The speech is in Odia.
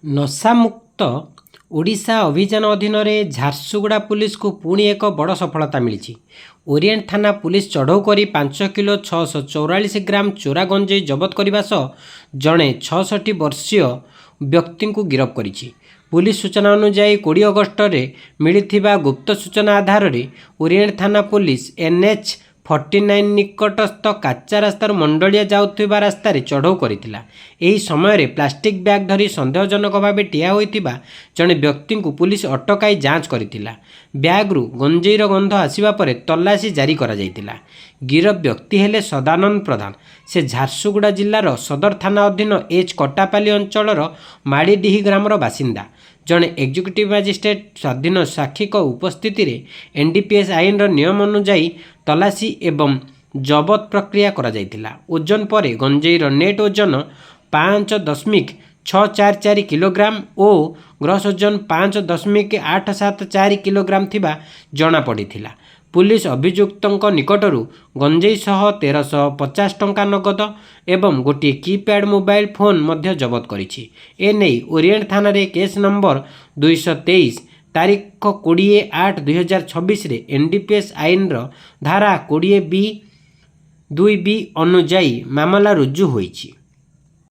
ନଶାମୁକ୍ତ ଓଡ଼ିଶା ଅଭିଯାନ ଅଧୀନରେ ଝାରସୁଗୁଡ଼ା ପୁଲିସକୁ ପୁଣି ଏକ ବଡ଼ ସଫଳତା ମିଳିଛି। ଓରିଏଣ୍ଟ ଥାନା ପୁଲିସ ଚଢ଼ଉ କରି 5 କିଲୋ 644 ଗ୍ରାମ ଚୋରା ଗଞ୍ଜେଇ ଜବତ କରିବା ସହ ଜଣେ 66 ବର୍ଷୀୟ ବ୍ୟକ୍ତିଙ୍କୁ ଗିରଫ କରିଛି। ପୁଲିସ ସୂଚନା ଅନୁଯାୟୀ 20 ଅଗଷ୍ଟରେ ମିଳିଥିବା ଗୁପ୍ତ ସୂଚନା ଆଧାରରେ ଓରିଏଣ୍ଟ ଥାନା ପୁଲିସ NH-49 ନିକଟସ୍ଥ କାଚା ରାସ୍ତାରୁ ମଣ୍ଡଳିଆ ଯାଉଥିବା ରାସ୍ତାରେ ଚଢ଼ଉ କରିଥିଲା। ଏହି ସମୟରେ ପ୍ଲାଷ୍ଟିକ୍ ବ୍ୟାଗ୍ ଧରି ସନ୍ଦେହଜନକ ଭାବେ ଠିଆ ହୋଇଥିବା ଜଣେ ବ୍ୟକ୍ତିଙ୍କୁ ପୁଲିସ ଅଟକାଇ ଯାଞ୍ଚ କରିଥିଲା। ବ୍ୟାଗ୍ରୁ ଗଞ୍ଜେଇର ଗନ୍ଧ ଆସିବା ପରେ ତଲାସି ଜାରି କରାଯାଇଥିଲା। ଗିରଫ ବ୍ୟକ୍ତି ହେଲେ ସଦାନନ୍ଦ ପ୍ରଧାନ। ସେ ଝାରସୁଗୁଡ଼ା ଜିଲ୍ଲାର ସଦର ଥାନା ଅଧୀନ କଟାପାଲି ଅଞ୍ଚଳର ମାଳିଡିହି ଗ୍ରାମର ବାସିନ୍ଦା। ଜଣେ ଏକ୍ଜିକ୍ୟୁଟିଭ ମାଜିଷ୍ଟ୍ରେଟ ସ୍ୱାଧୀନ ସାକ୍ଷୀଙ୍କ ଉପସ୍ଥିତିରେ NDPS ଆଇନର ନିୟମ ଅନୁଯାୟୀ ତଲାସି ଏବଂ ଜବତ ପ୍ରକ୍ରିୟା କରାଯାଇଥିଲା। ଓଜନ ପରେ ଗଞ୍ଜେଇର ନେଟ୍ ଓଜନ 5.644 କିଲୋଗ୍ରାମ ଓ ଗ୍ରସ୍ ଓଜନ 5.874 କିଲୋଗ୍ରାମ ଥିବା ଜଣାପଡ଼ିଥିଲା। ପୁଲିସ ଅଭିଯୁକ୍ତଙ୍କ ନିକଟରୁ ଗଞ୍ଜେଇ ସହ 1350 ଟଙ୍କା ନଗଦ ଏବଂ ଗୋଟିଏ କିପ୍ୟାଡ୍ ମୋବାଇଲ ଫୋନ୍ ମଧ୍ୟ ଜବତ କରିଛି। ଏନେଇ ଓରିଏଣ୍ଟ ଥାନାରେ କେସ୍ ନମ୍ବର 223 ତାରିଖ 20/8/2026ରେ NDPS ଆଇନର ଧାରା 20B 2B ଅନୁଯାୟୀ ମାମଲା ରୁଜୁ ହୋଇଛି।